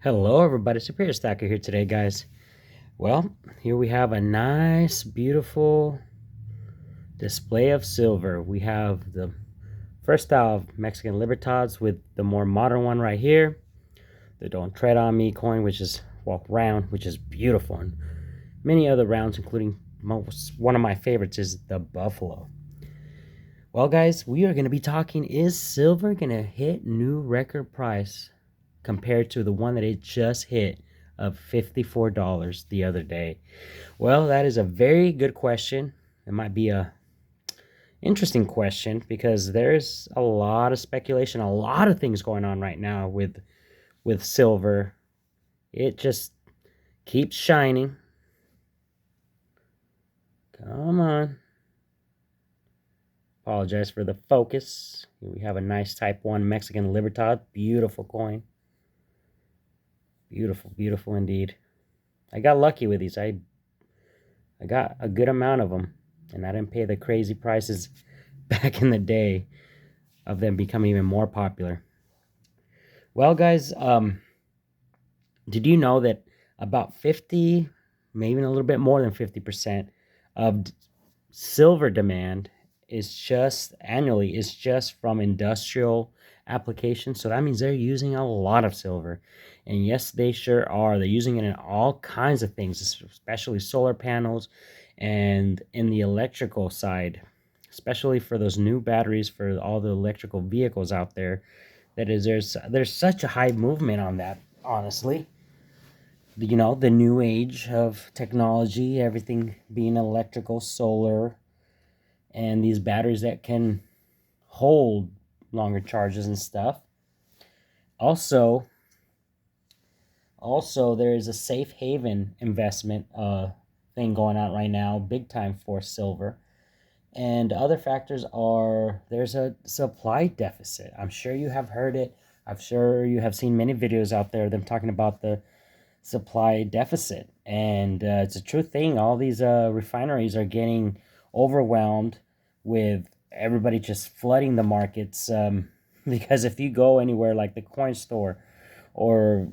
Hello everybody, Superior Stacker here today, guys. Well, here we have a nice, beautiful display of silver. We have the first style of Mexican Libertads with the more modern one right here. The Don't Tread on Me coin, which is, well, round, which is beautiful. And many other rounds, including one of my favorites is the Buffalo. Well, guys, we are going to be talking, is silver going to hit new record price compared to the one that it just hit of $54 the other day? Well, that is a very good question. It might be a interesting question because there's a lot of speculation, a lot of things going on right now with silver. It just keeps shining. Come on. Apologize for the focus. Here we have a nice Type 1 Mexican Libertad. Beautiful coin. Beautiful, beautiful indeed. I got lucky with these. I got a good amount of them, and I didn't pay the crazy prices back in the day of them becoming even more popular. Well, guys, did you know that about 50, maybe even a little bit more than 50% of silver demand is just from industrial applications? So that means they're using a lot of silver. And yes, they sure are. They're using it in all kinds of things, especially solar panels and in the electrical side, especially for those new batteries for all the electrical vehicles out there. That is, there's such a high movement on that, honestly. The new age of technology, everything being electrical, solar, and these batteries that can hold longer charges and stuff. Also, there is a safe haven investment thing going on right now, big time for silver. And other factors are there's a supply deficit. I'm sure you have heard it. I'm sure you have seen many videos out there them talking about the supply deficit, and it's a true thing. All these refineries are getting overwhelmed with everybody just flooding the markets. Because if you go anywhere like the coin store or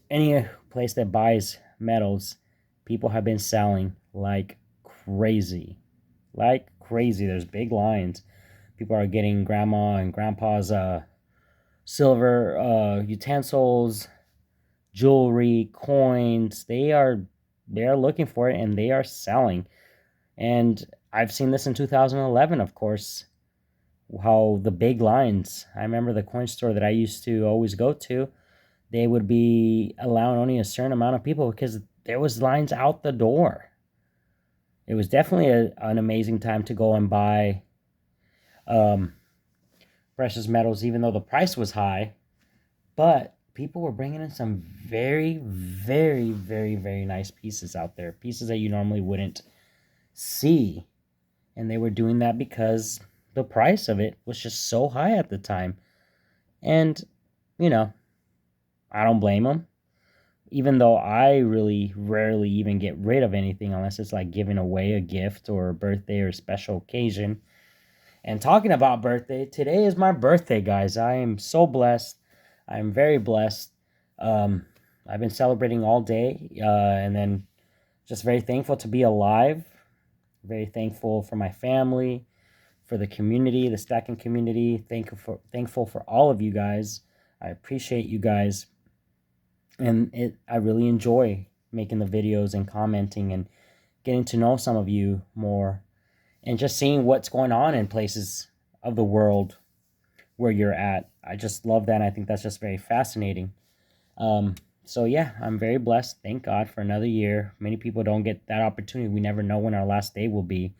any place that buys metals, people have been selling like crazy, like crazy. There's big lines. People are getting grandma and grandpa's silver utensils, jewelry, coins. They are looking for it and they are selling. And I've seen this in 2011, of course, how the big lines. I remember the coin store that I used to always go to. They would be allowing only a certain amount of people because there was lines out the door. It was definitely an amazing time to go and buy um, precious metals, even though the price was high. But people were bringing in some very, very, very, very nice pieces out there, pieces that you normally wouldn't see. And they were doing that because the price of it was just so high at the time. And, you know, I don't blame them. Even though I really rarely even get rid of anything unless it's like giving away a gift or a birthday or a special occasion. And talking about birthday, today is my birthday, guys. I am so blessed. I'm very blessed. Um, I've been celebrating all day, and then just very thankful to be alive. Very thankful for my family, for the community, the stacking community. Thankful for all of you guys. I appreciate you guys, and I really enjoy making the videos and commenting and getting to know some of you more, and just seeing what's going on in places of the world where you're at. I just love that. And I think that's just very fascinating. Um, so yeah, I'm very blessed. Thank God for another year. Many people don't get that opportunity. We never know when our last day will be.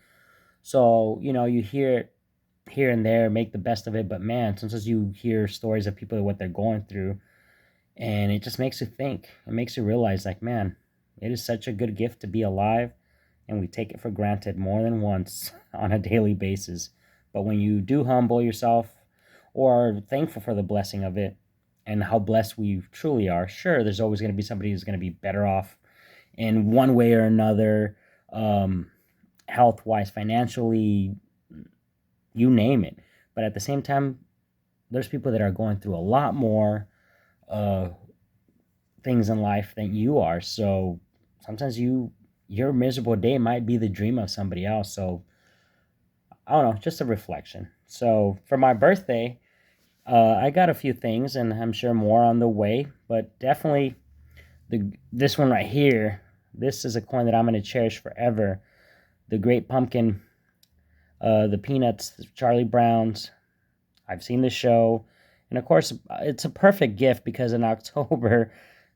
So, you hear it here and there, make the best of it. But man, sometimes you hear stories of people, what they're going through, and it just makes you think. It makes you realize, like, man, it is such a good gift to be alive, and we take it for granted more than once on a daily basis. But when you do humble yourself or are thankful for the blessing of it and how blessed we truly are, sure, there's always going to be somebody who's going to be better off in one way or another, health wise, financially, you name it. But at the same time, there's people that are going through a lot more uh, things in life than you are. So sometimes your miserable day might be the dream of somebody else. So I don't know, just a reflection. So for my birthday, I got a few things, and I'm sure more on the way. But definitely this one right here. This is a coin that I'm going to cherish forever. The Great Pumpkin, the Peanuts, the Charlie Browns. I've seen the show, and of course, it's a perfect gift because in October,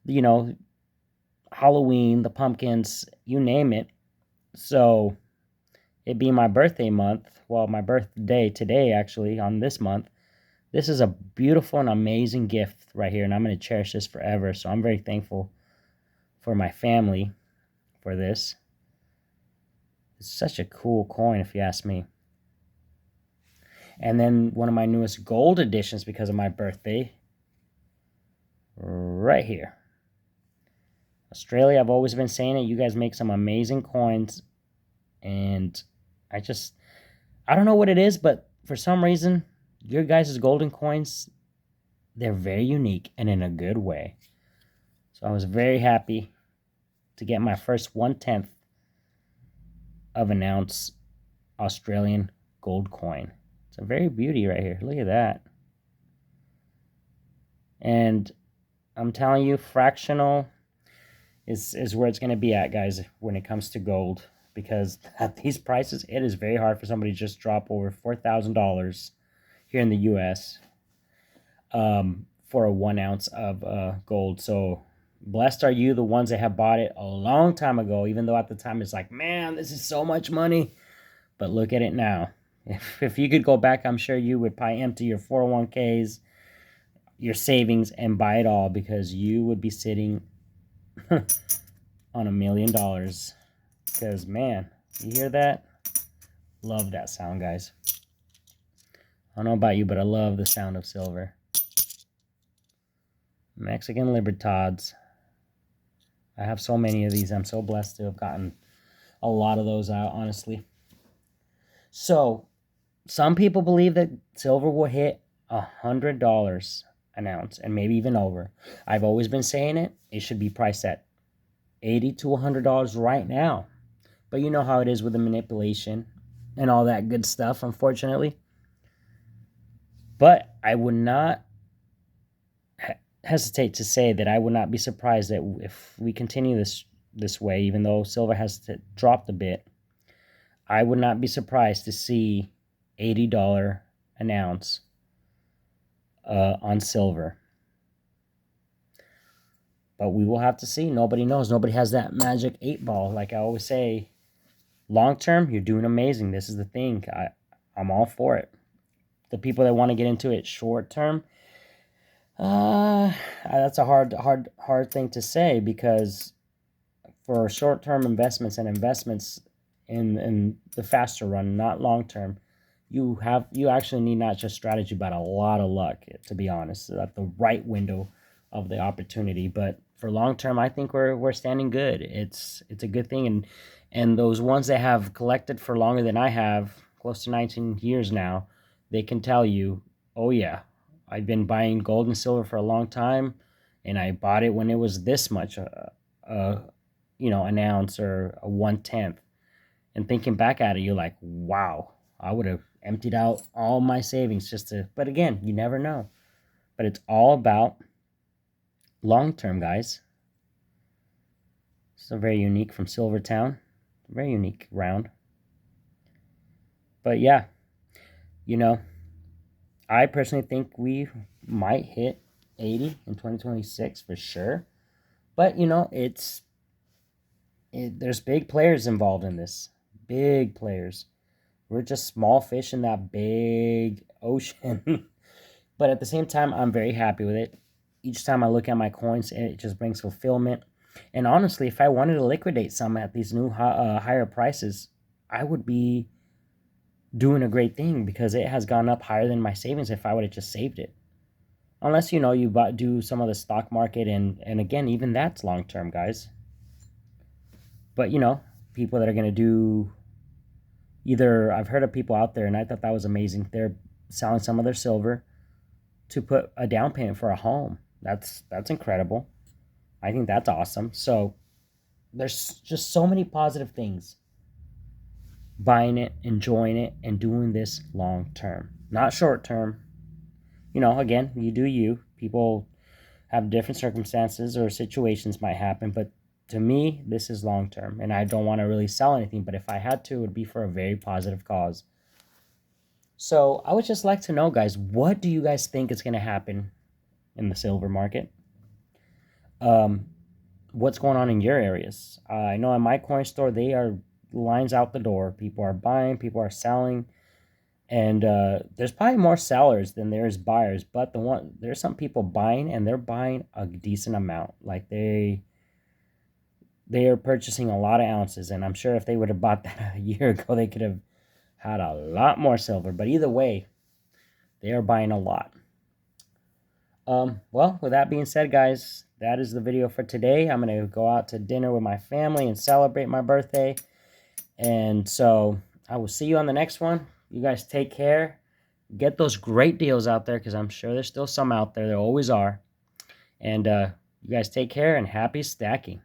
you know, Halloween, the pumpkins, you name it. So it being my birthday month, well, my birthday today, actually, on this month, this is a beautiful and amazing gift right here, and I'm going to cherish this forever. So I'm very thankful for my family for this. It's such a cool coin, if you ask me. And then one of my newest gold additions because of my birthday, right here. Australia, I've always been saying it. You guys make some amazing coins, and I don't know what it is, but for some reason, your guys' golden coins, they're very unique and in a good way. So I was very happy to get my first 1/10 of an ounce Australian gold coin. It's a very beauty right here. Look at that. And I'm telling you, fractional is where it's going to be at, guys, when it comes to gold. Because at these prices, it is very hard for somebody to just drop over $4,000 here in the U.S. For a 1 ounce of gold. So blessed are you, the ones that have bought it a long time ago, even though at the time it's like, man, this is so much money. But look at it now. If you could go back, I'm sure you would probably empty your 401ks, your savings, and buy it all because you would be sitting on $1 million. Because, man, you hear that? Love that sound, guys. I don't know about you, but I love the sound of silver. Mexican Libertads. I have so many of these. I'm so blessed to have gotten a lot of those out, honestly. So, some people believe that silver will hit $100 an ounce and maybe even over. I've always been saying it. It should be priced at $80 to $100 right now. But you know how it is with the manipulation and all that good stuff, unfortunately. But I would not hesitate to say that I would not be surprised that if we continue this way, even though silver has dropped a bit, I would not be surprised to see $80 an ounce on silver. But we will have to see. Nobody knows. Nobody has that magic 8 ball. Like I always say, long term, you're doing amazing. This is the thing. I'm all for it. The people that want to get into it short term, that's a hard thing to say because for short term investments and investments in the faster run, not long term, you actually need not just strategy but a lot of luck, to be honest, at the right window of the opportunity. But for long term, I think we're standing good. It's a good thing, and those ones that have collected for longer than I have, close to 19 years now, they can tell you, oh yeah, I've been buying gold and silver for a long time, and I bought it when it was this much, an ounce or a 1/10. And thinking back at it, you're like, wow, I would have emptied out all my savings just to. But again, you never know. But it's all about long term, guys. It's a very unique from Silvertown, very unique round. But yeah, I personally think we might hit 80 in 2026 for sure. But there's big players involved in this. Big players. We're just small fish in that big ocean. But at the same time, I'm very happy with it. Each time I look at my coins, it just brings fulfillment. And honestly, if I wanted to liquidate some at these new higher prices, I would be doing a great thing because it has gone up higher than my savings if I would have just saved it. Unless, you do some of the stock market, and again, even that's long term, guys. But, people that are going to do either, I've heard of people out there, and I thought that was amazing. They're selling some of their silver to put a down payment for a home. That's incredible. I think that's awesome. So there's just so many positive things. Buying it, enjoying it, and doing this long term, not short term. Again, you do you. People have different circumstances or situations might happen, but to me, this is long term, and I don't want to really sell anything. But if I had to, it would be for a very positive cause. So I would just like to know, guys, what do you guys think is going to happen in the silver market? Um, what's going on in your areas? I know in my coin store, they are lines out the door. People are buying, people are selling, and there's probably more sellers than there's buyers. But there's some people buying, and they're buying a decent amount. Like they are purchasing a lot of ounces, and I'm sure if they would have bought that a year ago, they could have had a lot more silver. But either way, they are buying a lot. Well, with that being said, guys, that is the video for today. I'm going to go out to dinner with my family and celebrate my birthday. And so I will see you on the next one. You guys take care. Get those great deals out there, because I'm sure there's still some out there. There always are. And you guys take care and happy stacking.